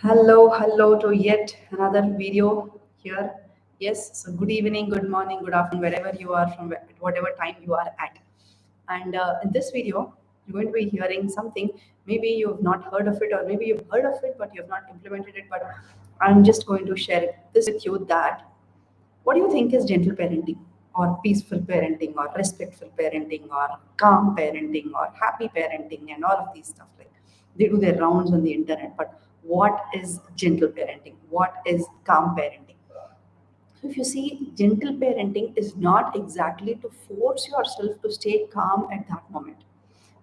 Hello to yet another video here. Yes, so good evening, good morning, good afternoon, wherever you are from, whatever time you are at. And in this video, you're going to be hearing something. Maybe you've not heard of it, or maybe you've heard of it, but you've not implemented it. But I'm just going to share this with you that what do you think is gentle parenting, or peaceful parenting, or respectful parenting, or calm parenting, or happy parenting, and all of these stuff? Like they do their rounds on the internet, but what is gentle parenting? What is calm parenting? So if you see, gentle parenting is not exactly to force yourself to stay calm at that moment.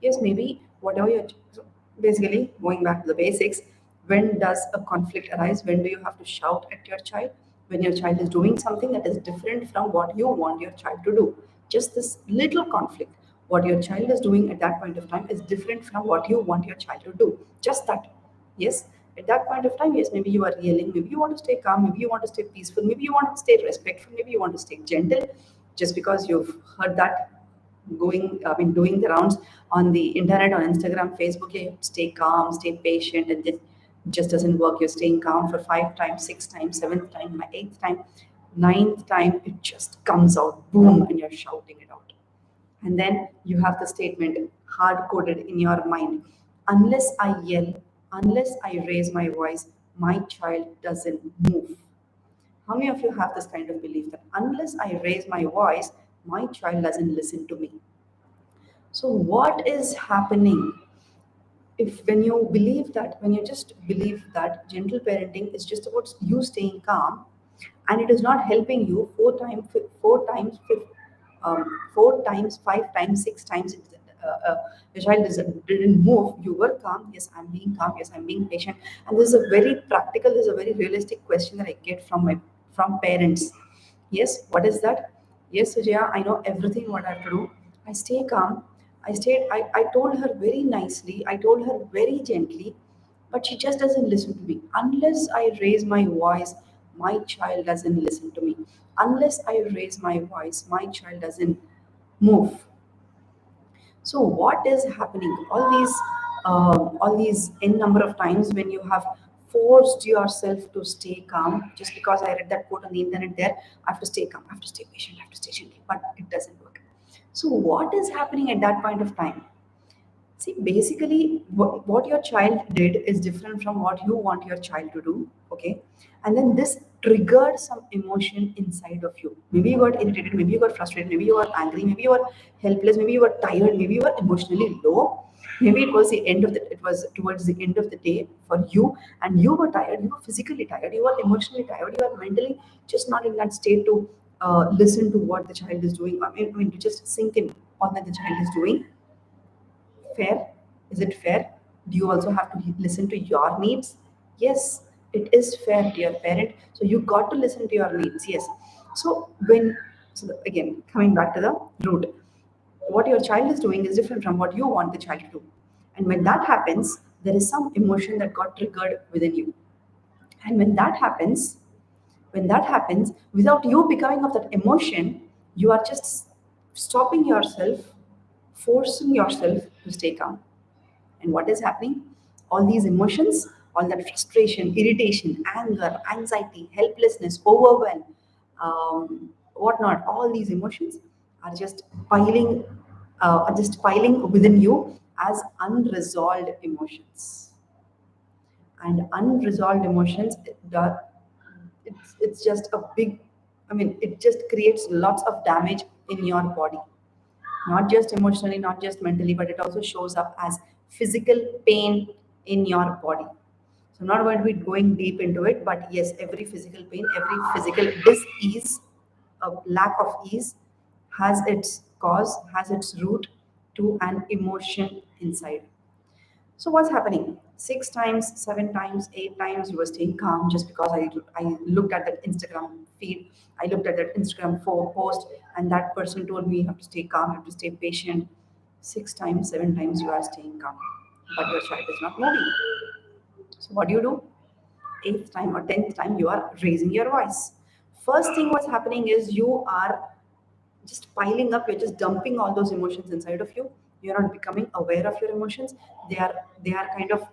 Yes, maybe whatever you're so basically going back to the basics. When does a conflict arise? When do you have to shout at your child? When your child is doing something that is different from what you want your child to do. Just this little conflict. What your child is doing at that point of time is different from what you want your child to do. Just that. Yes, at that point of time, yes, maybe you are yelling, maybe you want to stay calm, maybe you want to stay peaceful, maybe you want to stay respectful, maybe you want to stay gentle, just because you've heard that doing the rounds on the internet, on Instagram, Facebook. Yeah, you have to stay calm, stay patient, and this just doesn't work. You're staying calm for 5 times, 6 times, seventh time, my eighth time, ninth time, it just comes out, boom, and you're shouting it out. And then you have the statement hard coded in your mind: unless I yell, unless I raise my voice, my child doesn't move. How many of you have this kind of belief that unless I raise my voice, my child doesn't listen to me? So, what is happening if when you just believe that gentle parenting is just about you staying calm, and it is not helping you four times, 5 times, 6 times, the child didn't move, you were calm, yes, I'm being calm, yes, I'm being patient. And this is a very practical, this is a very realistic question that I get from parents. Yes, what is that? Yes, Sujaya, I know everything what I have to do. I stay calm. I told her very nicely, I told her very gently, but she just doesn't listen to me. Unless I raise my voice, my child doesn't listen to me. Unless I raise my voice, my child doesn't move. So what is happening? All these n number of times when you have forced yourself to stay calm, just because I read that quote on the internet, there I have to stay calm, I have to stay patient, I have to stay gentle, but it doesn't work. So what is happening at that point of time? See, basically, what your child did is different from what you want your child to do. Okay. And then this triggered some emotion inside of you. Maybe you got irritated, maybe you got frustrated, maybe you were angry, maybe you were helpless, maybe you were tired, maybe you were emotionally low. Maybe it was towards the end of the day for you, and you were tired, you were physically tired, you were emotionally tired, you were mentally just not in that state to listen to what the child is doing. I mean, to just sink in all that the child is doing. Fair? Is it fair? Do you also have to listen to your needs? Yes, it is fair, dear parent. So you got to listen to your needs. Yes. Again, coming back to the root, what your child is doing is different from what you want the child to do. And when that happens, there is some emotion that got triggered within you. And when that happens, without you becoming of that emotion, you are just stopping yourself, forcing yourself to stay calm. And what is happening? All these emotions, all that frustration, irritation, anger, anxiety, helplessness, overwhelm, whatnot, all these emotions are just piling within you as unresolved emotions. And unresolved emotions, it's just a big, it just creates lots of damage in your body, not just emotionally, not just mentally, but it also shows up as physical pain in your body. So, not going to be going deep into it, but yes, every physical pain, every physical dis-ease, a lack of ease, has its cause, has its root to an emotion inside. So what's happening? 6 times, 7 times, 8 times, you were staying calm just because I looked at that Instagram feed, I looked at that Instagram post, and that person told me you have to stay calm, you have to stay patient. 6 times, 7 times, you are staying calm, but your child is not moving. So what do you do? Eighth time or 10th time, you are raising your voice. First thing what's happening is you are just piling up, you're just dumping all those emotions inside of you. You're not becoming aware of your emotions. They are kind of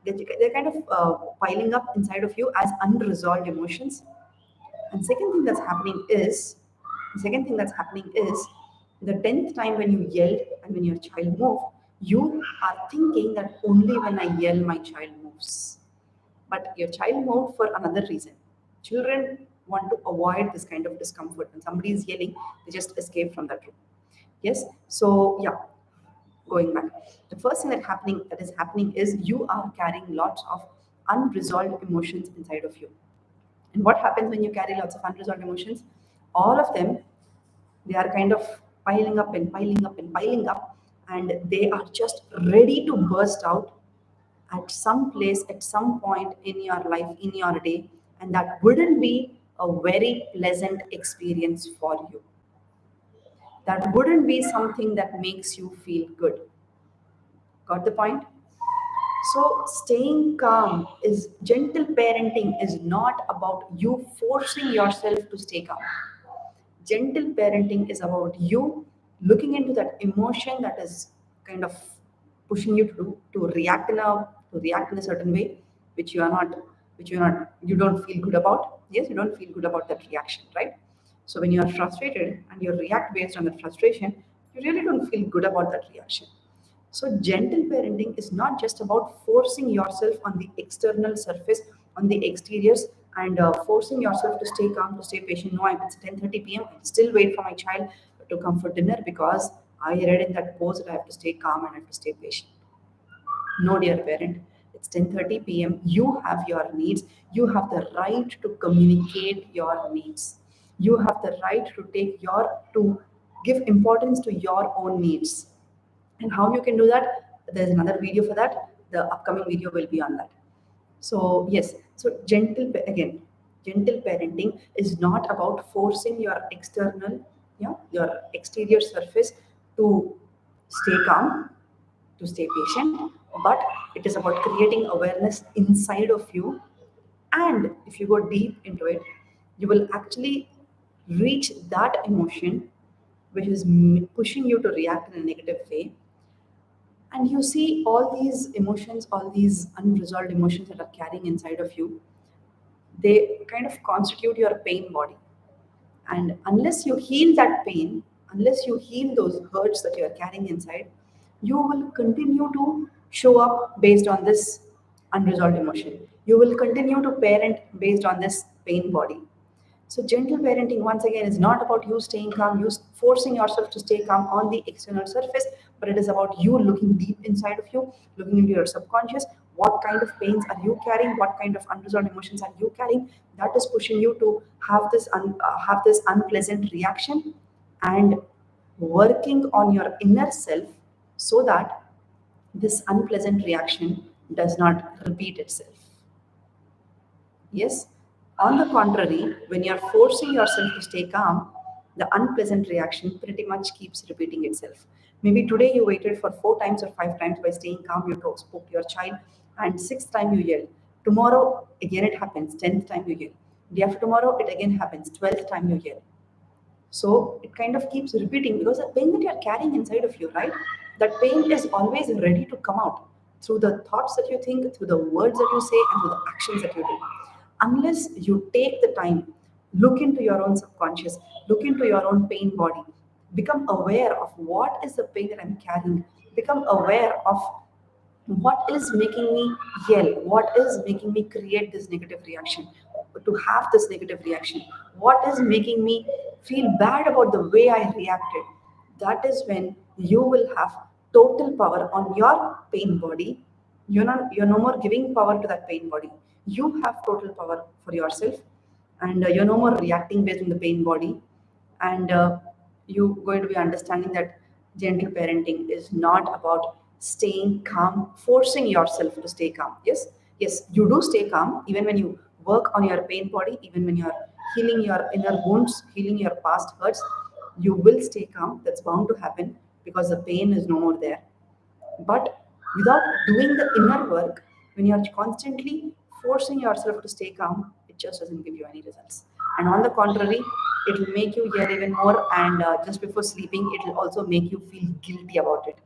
They're kind of piling up inside of you as unresolved emotions. And second thing that's happening is the 10th time when you yelled and when your child moved, you are thinking that only when I yell, my child moves. But your child moved for another reason. Children want to avoid this kind of discomfort. When somebody is yelling, they just escape from that room. Yes. So yeah, going back. The first thing that is happening is you are carrying lots of unresolved emotions inside of you. And what happens when you carry lots of unresolved emotions? All of them, they are kind of piling up and piling up and piling up, and they are just ready to burst out at some place, at some point in your life, in your day, and that wouldn't be a very pleasant experience for you. That wouldn't be something that makes you feel good. Got the point? So, staying calm is gentle parenting is not about you forcing yourself to stay calm. Gentle parenting is about you looking into that emotion that is kind of pushing you to react in a certain way, which you are not, you don't feel good about. Yes, you don't feel good about that reaction, right? So when you are frustrated and you react based on that frustration, you really don't feel good about that reaction. So, gentle parenting is not just about forcing yourself on the external surface, on the exteriors, and forcing yourself to stay calm, to stay patient. No, it's 10:30 p.m. I still wait for my child to come for dinner because I read in that post that I have to stay calm and I have to stay patient. No, dear parent, it's 10:30 p.m. You have your needs. You have the right to communicate your needs. You have the right to give importance to your own needs. And how you can do that? There's another video for that. The upcoming video will be on that. So yes, so gentle parenting is not about forcing your exterior surface to stay calm, to stay patient, but it is about creating awareness inside of you. And if you go deep into it, you will actually reach that emotion which is pushing you to react in a negative way, and you see all these emotions, all these unresolved emotions that are carrying inside of you, they kind of constitute your pain body. And unless you heal that pain, unless you heal those hurts that you're carrying inside, you will continue to show up based on this unresolved emotion. You will continue to parent based on this pain body. So, gentle parenting, once again, is not about you staying calm, you forcing yourself to stay calm on the external surface, but it is about you looking deep inside of you, looking into your subconscious. What kind of pains are you carrying? What kind of unresolved emotions are you carrying? That is pushing you to have this unpleasant reaction, and working on your inner self so that this unpleasant reaction does not repeat itself. Yes. On the contrary, when you're forcing yourself to stay calm, the unpleasant reaction pretty much keeps repeating itself. Maybe today you waited for 4 times or 5 times by staying calm, you spoke to your child, and sixth time you yell. Tomorrow, again it happens, 10th time you yell. Day after tomorrow, it again happens, 12th time you yell. So it kind of keeps repeating because the pain that you're carrying inside of you, right? That pain is always ready to come out through the thoughts that you think, through the words that you say, and through the actions that you do. Unless you take the time, look into your own subconscious, look into your own pain body, become aware of what is the pain that I'm carrying, become aware of what is making me yell, what is making me create this negative reaction, to have this negative reaction, what is making me feel bad about the way I reacted. That is when you will have total power on your pain body. You're no more giving power to that pain body. You have total power for yourself, and you're no more reacting based on the pain body. And you're going to be understanding that gentle parenting is not about staying calm, forcing yourself to stay calm. Yes, you do stay calm even when you work on your pain body, even when you're healing your inner wounds, healing your past hurts. You will stay calm. That's bound to happen because the pain is no more there. But without doing the inner work, when you're constantly forcing yourself to stay calm, it just doesn't give you any results. And on the contrary, it will make you yell even more. And just before sleeping, it will also make you feel guilty about it.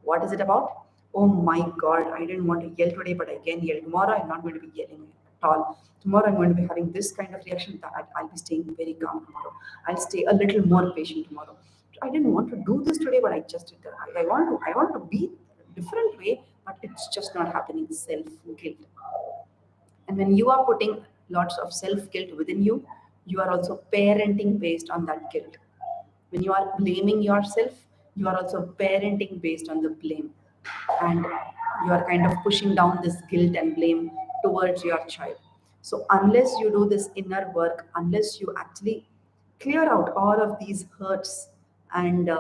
What is it about? Oh my God, I didn't want to yell today, but I can yell. Tomorrow, I'm not going to be yelling at all. Tomorrow, I'm going to be having this kind of reaction. That I'll be staying very calm tomorrow. I'll stay a little more patient tomorrow. I didn't want to do this today, but I just did that. I want to be a different way, but it's just not happening. Self guilt. And when you are putting lots of self guilt within you, you are also parenting based on that guilt. When you are blaming yourself, you are also parenting based on the blame. And you are kind of pushing down this guilt and blame towards your child. So, unless you do this inner work, unless you actually clear out all of these hurts and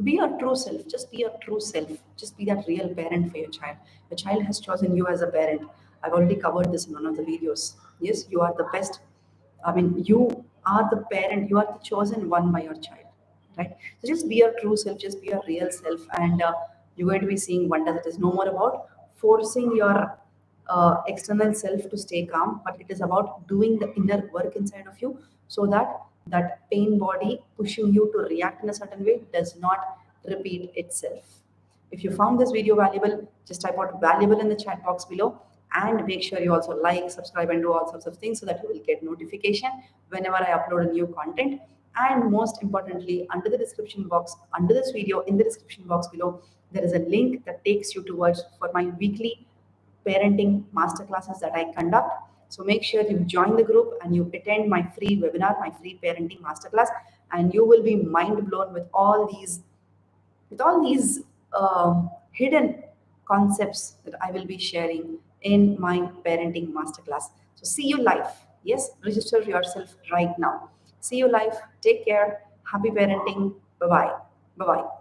be your true self, just be your true self, just be that real parent for your child has chosen you as a parent. I've already covered this in one of the videos. Yes, you are the best. I mean, you are the parent, you are the chosen one by your child, right? So just be your true self, just be your real self, and you're going to be seeing wonders. It is no more about forcing your external self to stay calm, but it is about doing the inner work inside of you, so that that pain body pushing you to react in a certain way does not repeat itself. If you found this video valuable, just type out valuable in the chat box below, and make sure you also like, subscribe, and do all sorts of things so that you will get notification whenever I upload a new content. And most importantly, under the description box, under this video, in the description box below, there is a link that takes you towards for my weekly parenting masterclasses that I conduct. So make sure you join the group and you attend my free webinar, my free parenting masterclass, and you will be mind blown with all these hidden concepts that I will be sharing in my parenting masterclass. So see you live. Yes, register yourself right now. See you live. Take care. Happy parenting. Bye bye. Bye bye.